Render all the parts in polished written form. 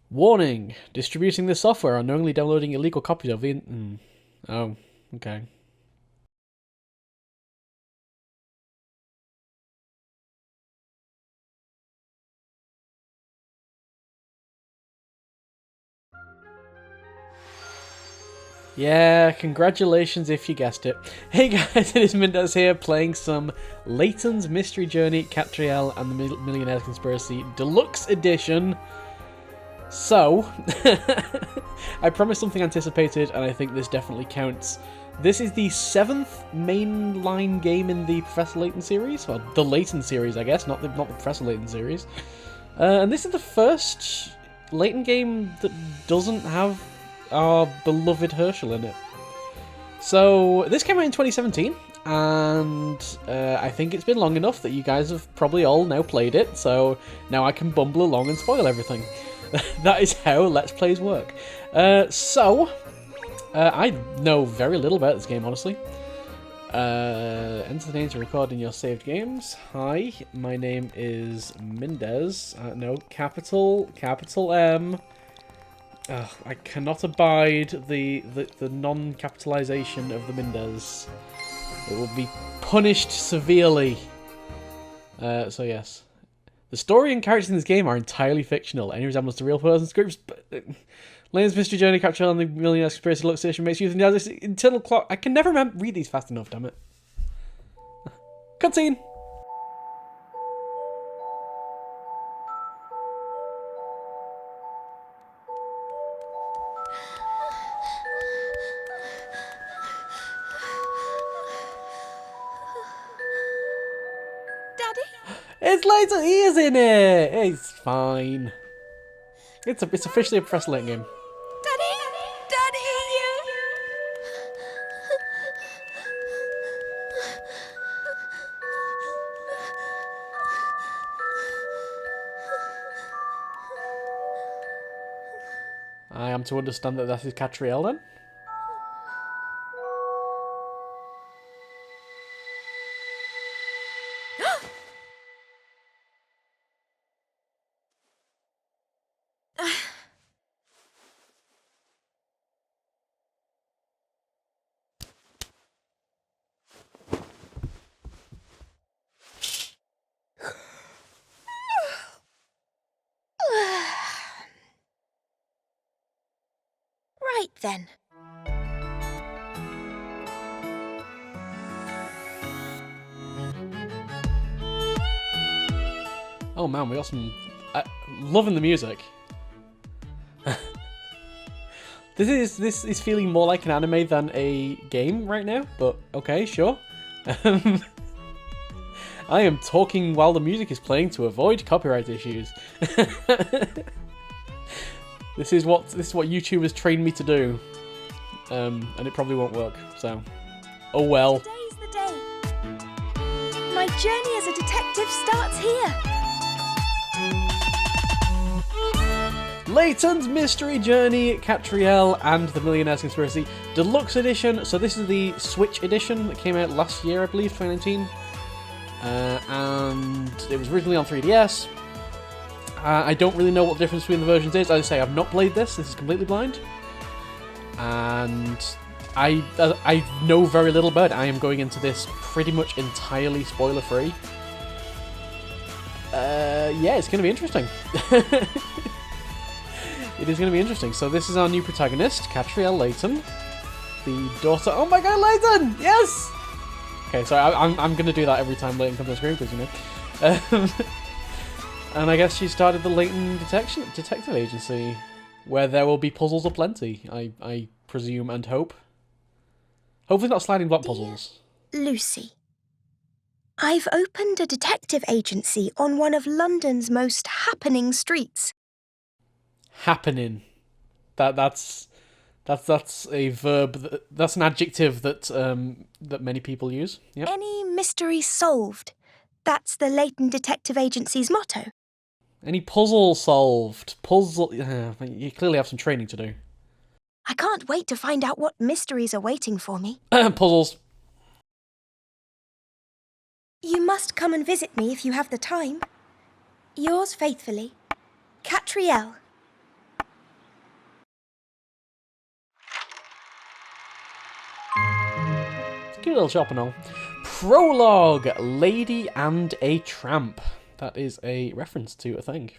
Warning! Distributing this software or unknowingly downloading illegal copies of the... Oh, okay. Yeah, congratulations if you guessed it. Hey guys, it is Mendez here playing some Layton's Mystery Journey, Katrielle and the Millionaire Conspiracy Deluxe Edition. So, I promised something anticipated, and I think this definitely counts. This is the 7th mainline game in the Professor Layton series, well, the Layton series, I guess, not the Professor Layton series. And this is the first Layton game that doesn't have our beloved Herschel in it. So, this came out in 2017, and I think it's been long enough that you guys have probably all now played it, so now I can bumble along and spoil everything. That is how Let's Plays work. I know very little about this game, honestly. Enter the name to record in your saved games. Hi, my name is Mendez. No, capital M. I cannot abide the non-capitalization of the Mendez. It will be punished severely. So yes. The story and characters in this game are entirely fictional. Any resemblance to real persons, groups... Layton's Mystery Journey, Katrielle, and the Millionaire Conspiracy Deluxe Edition makes use of this internal clock. I can never read these fast enough, damn it. Cutscene! It's Layton! He is in it! It's fine. It's officially a Professor Layton game. Daddy, I am to understand that is Katrielle then? Right then. Oh man, we got some... loving the music. This is feeling more like an anime than a game right now, but okay, sure. I am talking while the music is playing to avoid copyright issues. This is what YouTubers trained me to do, and it probably won't work. So, oh well. Today's the day. My journey as a detective starts here. Layton's Mystery Journey, Katrielle, and the Millionaire Conspiracy Deluxe Edition. So this is the Switch edition that came out last year, I believe, 2019. And it was originally on 3DS. I don't really know what the difference between the versions is. As I say, I've not played this. This is completely blind. And I know very little about it. I am going into this pretty much entirely spoiler-free. Yeah, it's going to be interesting. It is going to be interesting. So this is our new protagonist, Katrielle Layton, the daughter... Oh my god, Layton! Yes! Okay, so I'm going to do that every time Layton comes on screen, because, you know. And I guess she started the Layton Detective Agency, where there will be puzzles aplenty, I presume and hope. Hopefully not sliding block puzzles. Lucy, I've opened a detective agency on one of London's most happening streets. Happening. That's a verb. That's an adjective that that many people use. Yep. Any mystery solved. That's the Layton Detective Agency's motto. Any puzzle solved. Puzzle. You clearly have some training to do. I can't wait to find out what mysteries are waiting for me. Puzzles. You must come and visit me if you have the time. Yours faithfully, Katrielle. cute little shop and all. Prologue, Lady and a Tramp. That is a reference to a thing.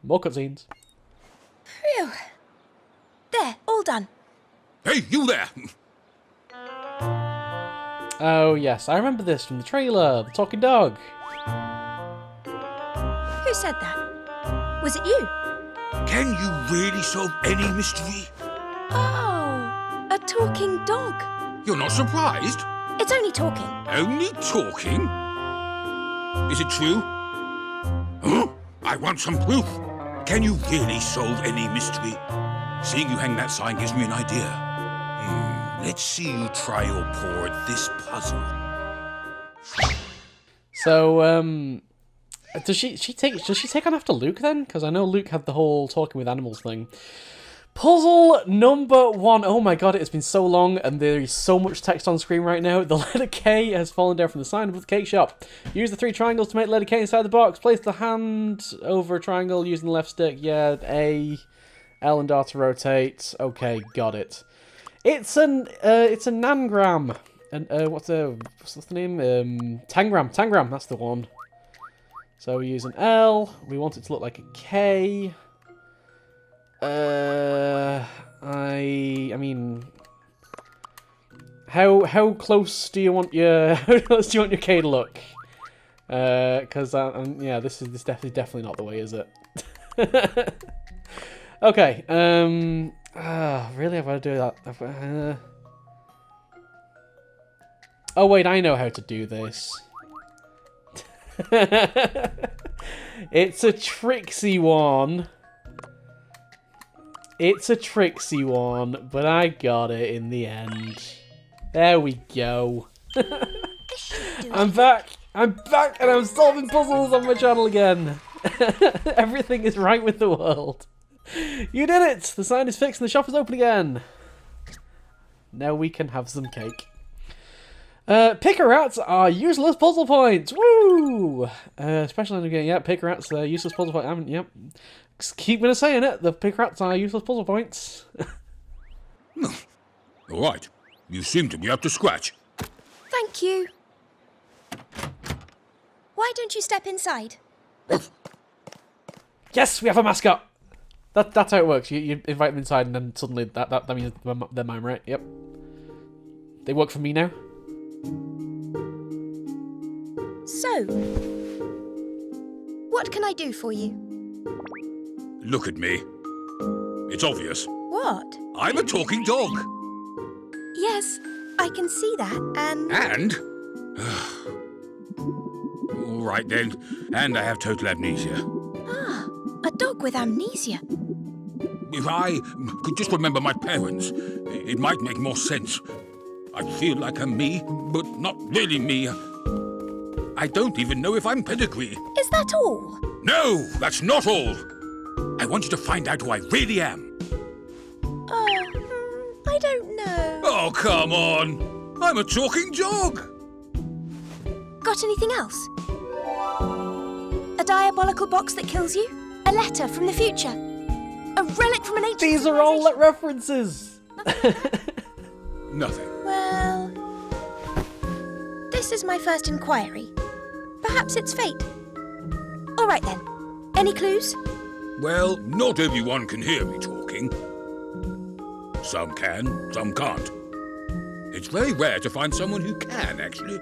More cutscenes. Phew. There, all done. Hey, you there! Oh yes, I remember this from the trailer, the talking dog. Who said that? Was it you? Can you really solve any mystery? Oh, a talking dog. You're not surprised? It's only talking. Only talking? Is it true? Huh? I want some proof. Can you really solve any mystery? Seeing you hang that sign gives me an idea. Let's see you try your paw at this puzzle. So, does she take on after Luke then? Because I know Luke had the whole talking with animals thing. Puzzle number 1. Oh my god, it has been so long and there is so much text on screen right now. The letter K has fallen down from the sign of the cake shop. Use the 3 triangles to make the letter K inside the box. Place the hand over a triangle using the left stick. Yeah, A, L and R to rotate. Okay, got it. It's a nangram. And what's the name? Tangram. Tangram, that's the one. So we use an L. We want it to look like a K. I mean, how close do you want your K to look? Because yeah, this is definitely not the way, is it? Okay. Really, I've got to do that. Oh wait, I know how to do this. It's a tricksy one. It's a tricksy one, but I got it in the end. There we go. I'm back! I'm back and I'm solving puzzles on my channel again. Everything is right with the world. You did it! The sign is fixed and the shop is open again. Now we can have some cake. Picker-outs are useless puzzle points! Woo! Especially in the game, yeah, picker-outs are useless puzzle points. Yep. Keep gonna saying it, the picker-outs are useless puzzle points. Alright, you seem to be up to scratch. Thank you. Why don't you step inside? Yes, we have a mascot! That's how it works. You invite them inside and then suddenly that means they're mine, right? Yep. They work for me now. So, what can I do for you? Look at me. It's obvious. What? I'm a talking dog. Yes, I can see that, and... And? All right then. And I have total amnesia. Ah, a dog with amnesia. If I could just remember my parents, it might make more sense. I feel like I'm me, but not really me. I don't even know if I'm pedigree. Is that all? No, that's not all. I want you to find out who I really am. I don't know. Oh, come on. I'm a talking dog. Got anything else? A diabolical box that kills you? A letter from the future? A relic from an ancient These are all references! Nothing. Well, this is my first inquiry. Perhaps it's fate. All right then. Any clues? Well, not everyone can hear me talking. Some can, some can't. It's very rare to find someone who can, actually.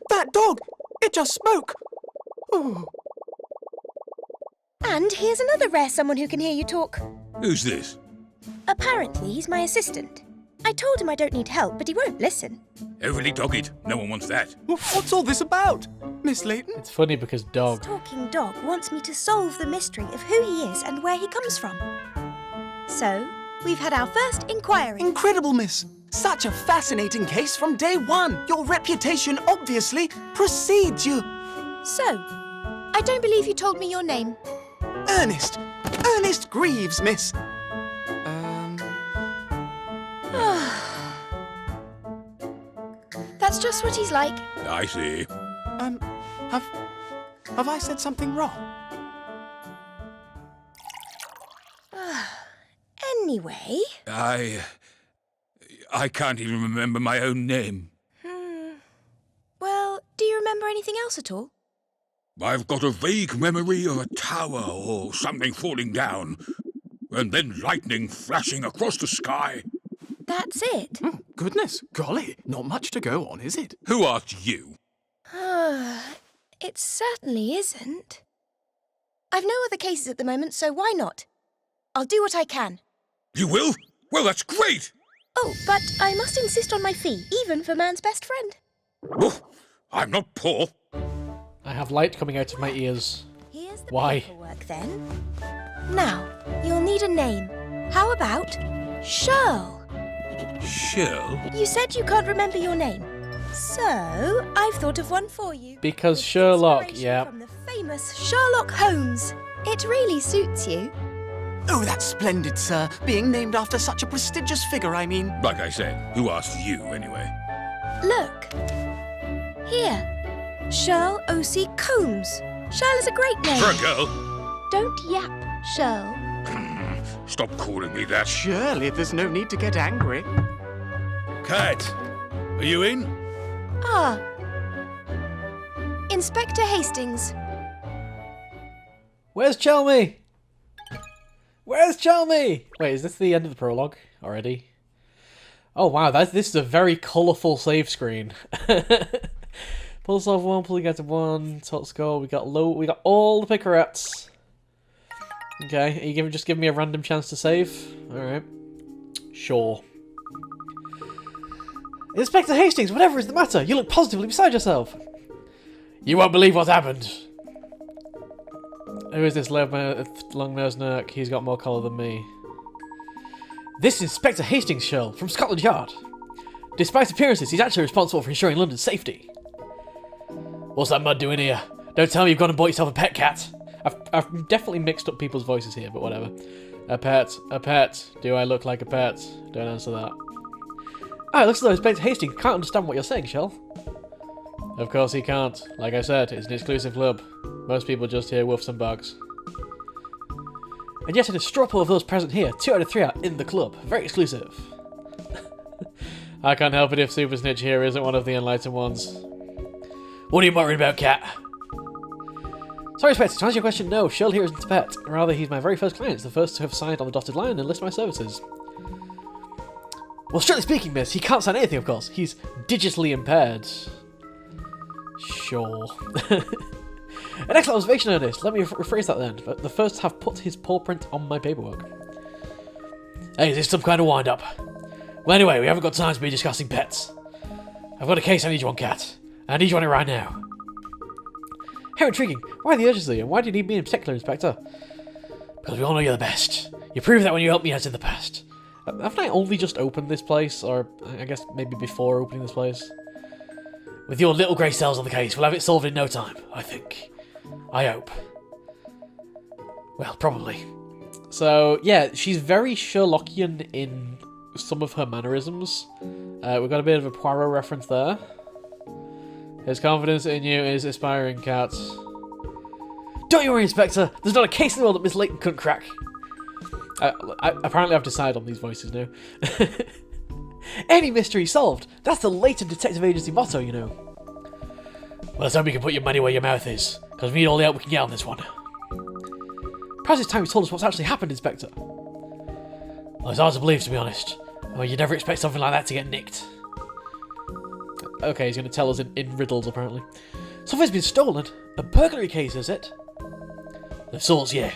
That dog! It just spoke! Ooh. And here's another rare someone who can hear you talk. Who's this? Apparently, he's my assistant. I told him I don't need help, but he won't listen. Overly dogged. No one wants that. What's all this about, Miss Layton? It's funny because dog. This talking dog wants me to solve the mystery of who he is and where he comes from. So, we've had our first inquiry. Incredible, Miss. Such a fascinating case from day one. Your reputation obviously precedes you. So, I don't believe you told me your name. Ernest. Ernest Greaves, Miss. That's just what he's like. I see. Have I said something wrong? Anyway... I can't even remember my own name. Well, do you remember anything else at all? I've got a vague memory of a tower or something falling down, and then lightning flashing across the sky. That's it? Goodness, golly, not much to go on, is it? Who asked you? It certainly isn't. I've no other cases at the moment, so why not? I'll do what I can. You will? Well, that's great! Oh, but I must insist on my fee, even for man's best friend. Oh, I'm not poor. I have light coming out of my ears. Here's the Why? paperwork then. Now, you'll need a name. How about Shirl? Shirl? You said you can't remember your name. So, I've thought of one for you. Because With Sherlock, inspiration yeah. From the famous Sherlock Holmes. It really suits you. Oh, that's splendid, sir. Being named after such a prestigious figure, I mean. Like I said, who asked you anyway? Look. Here. Shirl O.C. Combs. Shirl is a great name. For a girl? Don't yap, Shirl. Stop calling me that. Surely there's no need to get angry. Cat, are you in? Ah. Inspector Hastings. Where's Chelmy? Where's Chelmy? Wait, is this the end of the prologue already? Oh wow, this is a very colourful save screen. Pulse off 1, pulling out to 1, top score, we got all the picarettes. Okay, are you just giving me a random chance to save? Alright. Sure. Inspector Hastings, whatever is the matter? You look positively beside yourself. You won't believe what's happened. Who is this long-nosed nerk? He's got more colour than me. This is Inspector Hastings, Shirl, from Scotland Yard. Despite appearances, he's actually responsible for ensuring London's safety. What's that mud doing here? Don't tell me you've gone and bought yourself a pet cat. I've definitely mixed up people's voices here, but whatever. A pet. Do I look like a pet? Don't answer that. Oh, it looks as though Inspector Hastings can't understand what you're saying, Shirl. Of course he can't. Like I said, it's an exclusive club. Most people just hear woofs and bugs. And yet in a straw poll of those present here, 2 out of 3 are in the club. Very exclusive. I can't help it if Super Snitch here isn't one of the enlightened ones. What are you muttering about, cat? Sorry, Inspector, to answer your question, no, Shirl here isn't a pet. Rather, he's my very first client. It's the first to have signed on the dotted line and enlist my services. Well, strictly speaking, miss, he can't sign anything, of course. He's digitally impaired. Sure. An excellent observation, Ernest. Let me rephrase that then. But the first to have put his paw print on my paperwork. Hey, is this some kind of wind-up? Well, anyway, we haven't got time to be discussing pets. I've got a case I need you on, cat. I need you on it right now. How intriguing. Why the urgency, and why do you need me in particular, Inspector? Because we all know you're the best. You proved that when you helped me out in the past. Haven't I only just opened this place? Or, I guess, maybe before opening this place? With your little grey cells on the case, we'll have it solved in no time, I think. I hope. Well, probably. So, yeah, she's very Sherlockian in some of her mannerisms. We've got a bit of a Poirot reference there. His confidence in you is aspiring, cat. Don't you worry, Inspector. There's not a case in the world that Miss Layton couldn't crack. Apparently I've decided on these voices now. Any mystery solved. That's the Layton Detective Agency motto, you know. Well, let's hope you can put your money where your mouth is, because we need all the help we can get on this one. Perhaps it's time you told us what's actually happened, Inspector. Well, it's hard to believe, to be honest. Well, you'd never expect something like that to get nicked. Okay, he's going to tell us in riddles, apparently. Something's been stolen. A burglary case, is it? Of sorts, yeah.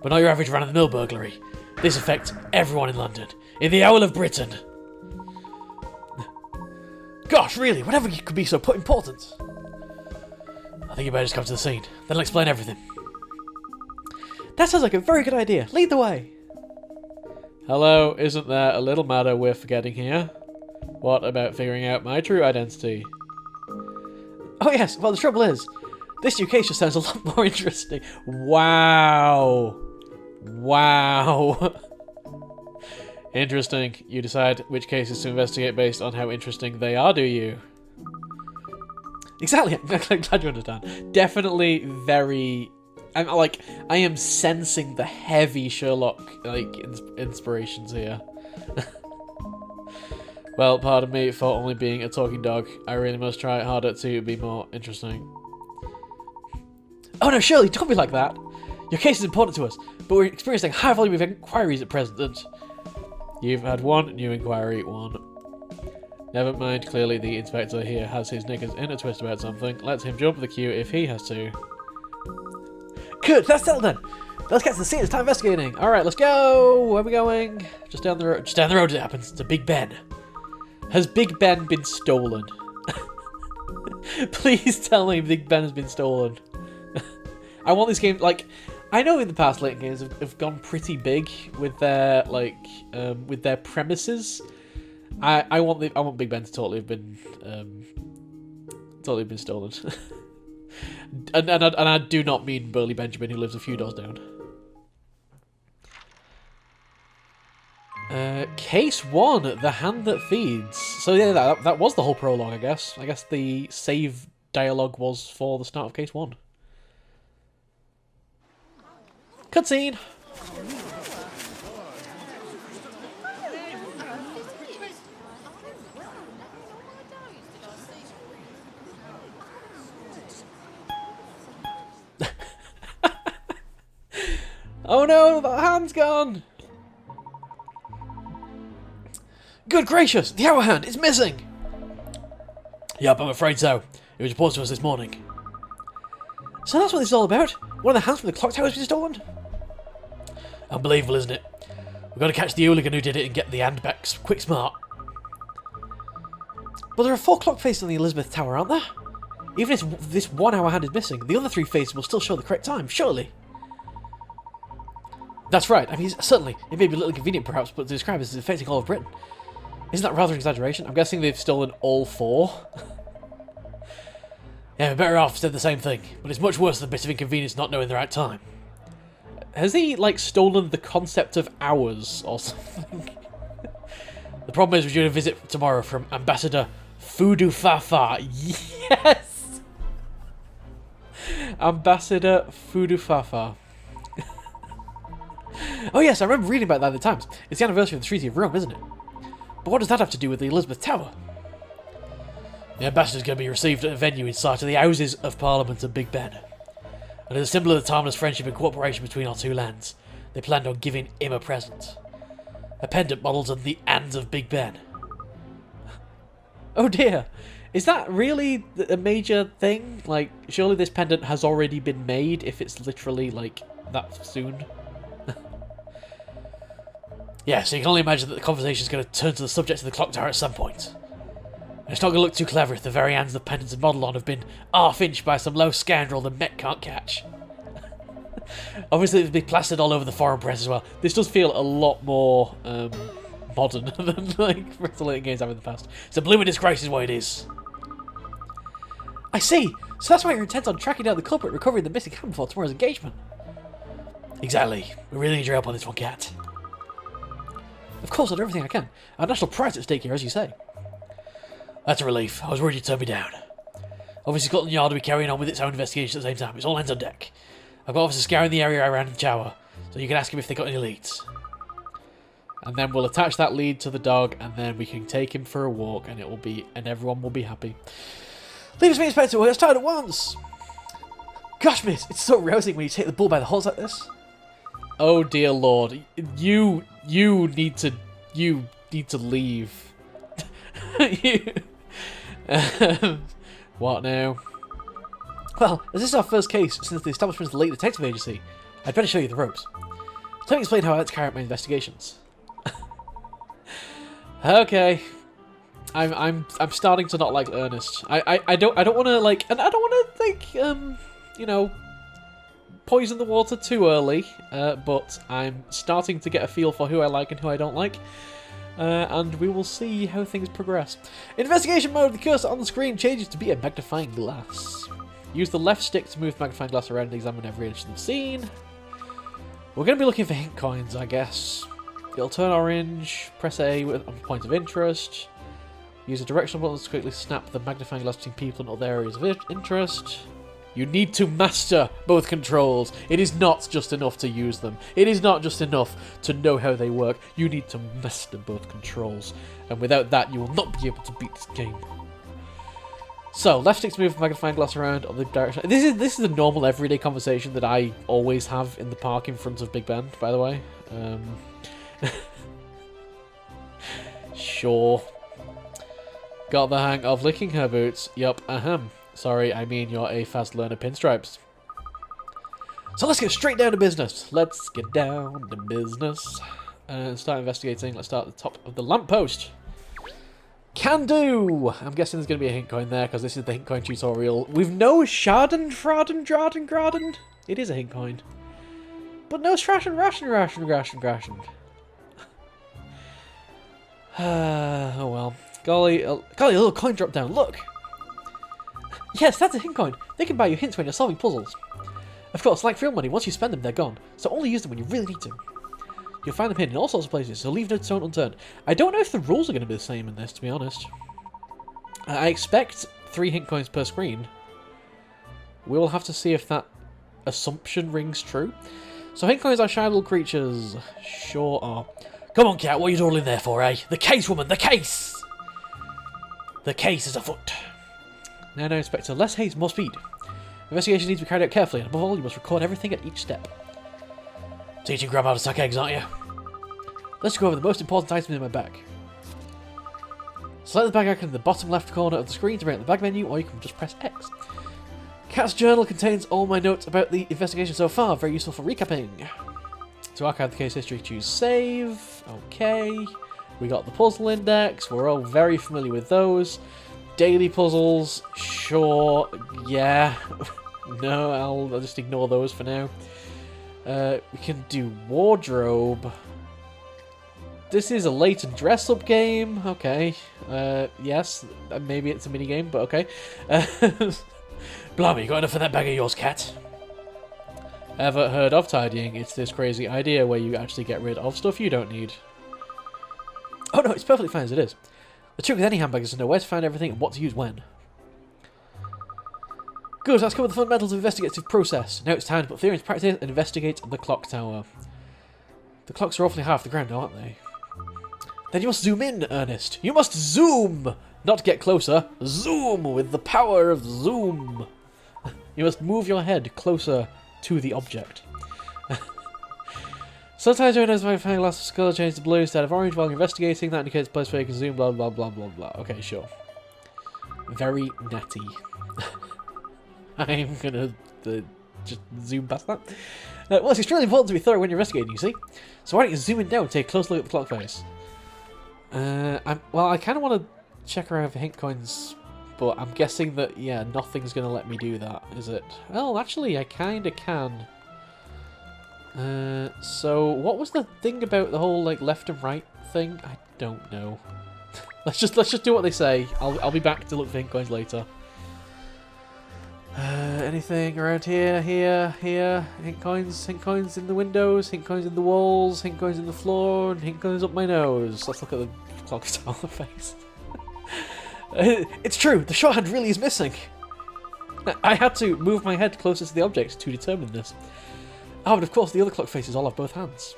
But not your average run-of-the-mill burglary. This affects everyone in London. In the Owl of Britain. Gosh, really? Whatever could be so important? I think you better just come to the scene. Then I'll explain everything. That sounds like a very good idea. Lead the way. Hello, isn't there a little matter we're forgetting here? What about figuring out my true identity? Oh yes, well the trouble is, this new case just sounds a lot more interesting. Wow. Wow. Interesting. You decide which cases to investigate based on how interesting they are, do you? Exactly. I'm glad you understand. Definitely very I am sensing the heavy Sherlock inspirations here. Well, pardon me for only being a talking dog. I really must try harder to be more interesting. Oh no, Shirley, don't be like that. Your case is important to us, but we're experiencing a high volume of inquiries at present. You've had one new inquiry, one. Never mind, clearly the inspector here has his knickers in a twist about something. Let him jump the queue if he has to. Good, that's settled then. Let's get to the scene, it's time investigating. Alright, let's go. Where are we going? Just down the road. Just down the road it happens. It's a Big Ben. Has Big Ben been stolen? Please tell me Big Ben has been stolen. I want this game, like, I know in the past Layton games have gone pretty big with their, like, with their premises. I want Big Ben to totally have been stolen. and I do not mean Burly Benjamin, who lives a few doors down. Case 1, The Hand That Feeds. So yeah, that was the whole prologue, I guess. I guess the save dialogue was for the start of Case 1. Cutscene! Oh no, the hand's gone! Good gracious, the hour hand is missing! Yep, I'm afraid so. It was reported to us this morning. So that's what this is all about? One of the hands from the clock tower has been stolen? Unbelievable, isn't it? We've got to catch the hooligan who did it and get the hand back quick smart. But there are 4 clock faces on the Elizabeth Tower, aren't there? Even if this 1 hour hand is missing, the other 3 faces will still show the correct time, surely. That's right, I mean, certainly. It may be a little inconvenient perhaps, but to describe it as affecting all of Britain. Isn't that rather an exaggeration? I'm guessing they've stolen all 4. Yeah, we're better off said the same thing, but it's much worse than a bit of inconvenience not knowing the right time. Has he, like, stolen the concept of hours or something? The problem is we're due a visit tomorrow from Ambassador Fudu Fafa. Yes! Ambassador Fudu Fafa. Oh yes, I remember reading about that at the Times. It's the anniversary of the Treaty of Rome, isn't it? But what does that have to do with the Elizabeth Tower? The ambassador's going to be received at a venue in sight of the Houses of Parliament and Big Ben. And as a symbol of the timeless friendship and cooperation between our 2 lands, they planned on giving him a present. A pendant modelled on the hands of Big Ben. Oh dear. Is that really a major thing? Like, surely this pendant has already been made if it's literally, like, that soon? Yeah, so you can only imagine that the conversation is going to turn to the subject of the clock tower at some point. And it's not going to look too clever if the very hands the pendants are modelled on have been half-inched by some low scoundrel the Met can't catch. Obviously, it'll be plastered all over the foreign press as well. This does feel a lot more modern than, like, Layton games have in the past. It's a blooming disgrace is what it is. I see. So that's why you're intent on tracking down the culprit and recovering the missing hand before tomorrow's engagement. Exactly. We really need your help on this one, Cat. Of course, I'll do everything I can. Our national pride's at stake here, as you say. That's a relief. I was worried you'd turn me down. Obviously, Scotland Yard will be carrying on with its own investigation at the same time. It's all hands on deck. I've got officers scouring the area around the tower, so you can ask them if they got any leads. And then we'll attach that lead to the dog, and then we can take him for a walk, and everyone will be happy. Leave us, Inspector. We'll get started at once. Gosh, miss, it's so rousing when you take the bull by the horns like this. Oh dear Lord, you need to leave. What now? Well, as this is our first case since the establishment of the Layton Detective Agency, I'd better show you the ropes. Let me explain how I like to carry out my investigations. Okay, I'm starting to not like Ernest. I don't want to like, and I don't want to like you know, poison the water too early, but I'm starting to get a feel for who I like and who I don't like, and we will see how things progress. Investigation mode, the cursor on the screen changes to be a magnifying glass. Use the left stick to move the magnifying glass around and examine every inch of the scene. We're going to be looking for hint coins, I guess. It'll turn orange, press A on point of interest. Use a directional button to quickly snap the magnifying glass between people and other areas of interest. You need to master both controls. It is not just enough to use them. It is not just enough to know how they work. You need to master both controls. And without that, you will not be able to beat this game. So, left stick to move the magnifying glass around on the direction. This is a normal everyday conversation that I always have in the park in front of Big Ben, by the way. Sure. Got the hang of licking her boots. Yup, ahem. Sorry, I mean you're a fast learner, Pinstripes. So let's get straight down to business. Let's get down to business. And start investigating. Let's start at the top of the lamppost. Can do! I'm guessing there's going to be a hint coin there, because this is the hint coin tutorial. We've no Sharden, Fraden, Draden, Graden. It is a hint coin. But no Strashen, Ration. Oh well. Golly, a little coin dropped down. Look! Yes, that's a hint coin. They can buy you hints when you're solving puzzles. Of course, like real money, once you spend them, they're gone. So only use them when you really need to. You'll find them hidden in all sorts of places, so leave no stone unturned. I don't know if the rules are going to be the same in this, to be honest. I expect 3 hint coins per screen. We will have to see if that assumption rings true. So hint coins are shy little creatures. Sure are. Come on, cat, what are you dawdling there for, eh? The case, woman, the case! The case is afoot. Now, Inspector, less haste, more speed. Investigation needs to be carried out carefully, and above all, you must record everything at each step. Teaching Grandma to suck eggs, aren't you? Let's go over the most important item in my bag. Select the bag icon in the bottom left corner of the screen to bring up the bag menu, or you can just press X. Cat's journal contains all my notes about the investigation so far, very useful for recapping. To archive the case history, choose Save. Okay. We got the puzzle index, we're all very familiar with those. Daily puzzles, sure, yeah. No, I'll just ignore those for now. We can do wardrobe. This is a Layton dress-up game. Okay. Yes, maybe it's a mini-game, but okay. Blimey, you got enough for that bag of yours, cat? Ever heard of tidying? It's this crazy idea where you actually get rid of stuff you don't need. Oh no, it's perfectly fine as it is. The trick with any handbag is to know where to find everything and what to use when. Good, that's covered the fundamentals of investigative process. Now it's time to put theory into practice and investigate the clock tower. The clocks are awfully high off the ground, aren't they? Then you must zoom in, Ernest. You must zoom! Not get closer. Zoom with the power of zoom. You must move your head closer to the object. Sometimes when I find glass of colour change to blue instead of orange while you're investigating. That indicates place where you can zoom, blah blah blah blah blah. Okay, sure. Very natty. I'm gonna just zoom past that. Well, it's extremely important to be thorough when you're investigating, you see. So why don't you zoom in down and take a close look at the clock face? Well, I kind of want to check around for hint coins, but I'm guessing that, yeah, nothing's going to let me do that, is it? Well, actually, I kind of can. So what was the thing about the whole, like, left and right thing? I don't know. let's just do what they say. I'll be back to look for hint coins later. Anything around here, here, hint coins in the windows, hint coins in the walls, hint coins in the floor, and hint coins up my nose. Let's look at the clock tower face. It's true, the shorthand really is missing. I had to move my head closer to the object to determine this. Oh, but of course the other clock faces all have both hands.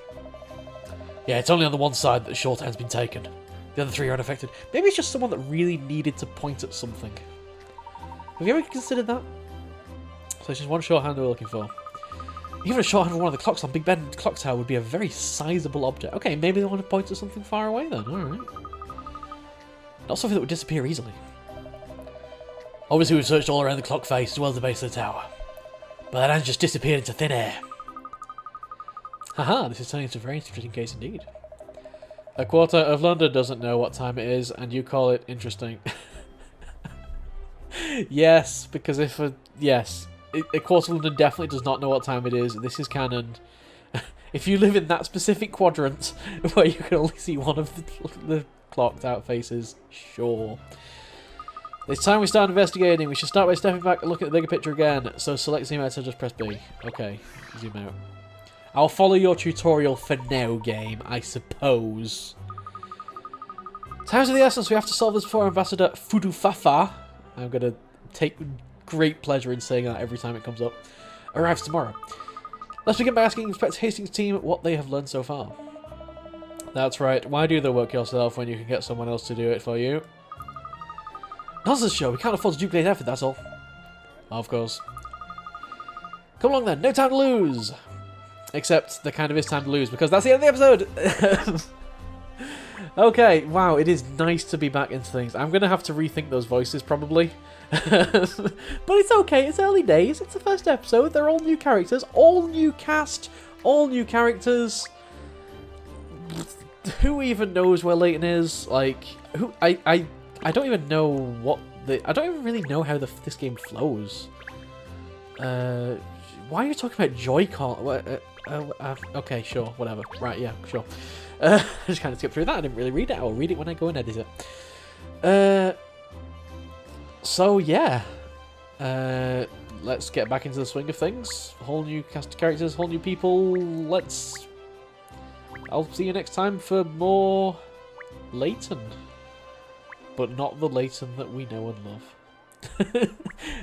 Yeah, it's only on the one side that the shorthand's been taken. The other 3 are unaffected. Maybe it's just someone that really needed to point at something. Have you ever considered that? So it's just one shorthand we're looking for. Even a shorthand for one of the clocks on Big Ben clock tower would be a very sizable object. Okay, maybe they want to point at something far away then, alright. Not something that would disappear easily. Obviously we've searched all around the clock face as well as the base of the tower. But that hand just disappeared into thin air. Haha, this is turning into a very interesting case indeed. A quarter of London doesn't know what time it is, and you call it interesting. Yes, because if yes, a quarter of London definitely does not know what time it is. This is canon. If you live in that specific quadrant where you can only see one of the clocked out faces, sure. It's time we start investigating. We should start by stepping back and look at the bigger picture again. So select zoom out, so just press B. Okay, zoom out. I'll follow your tutorial for now, game, I suppose. Time's of the essence. We have to solve this before Ambassador Fudufafa. I'm gonna take great pleasure in saying that every time it comes up. Arrives tomorrow. Let's begin by asking Inspector Hastings' team what they have learned so far. That's right. Why do the work yourself when you can get someone else to do it for you? Nonsense show. We can't afford to duplicate effort, that's all. Of course. Come along then. No time to lose. Except there kind of is time to lose because that's the end of the episode. Okay, wow, it is nice to be back into things. I'm going to have to rethink those voices probably. But it's okay, it's early days, it's the first episode, they're all new characters, all new cast, all new characters. Who even knows where Layton is? Like, who? I don't even know what I don't even really know how this game flows. Why are you talking about Joy-Con? Okay, sure, whatever. Right, yeah, sure. I just kind of skipped through that. I didn't really read it. I'll read it when I go and edit it. So yeah. Let's get back into the swing of things. Whole new cast of characters, whole new people. I'll see you next time for more Layton. But not the Layton that we know and love.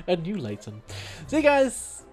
A new Layton. See you guys!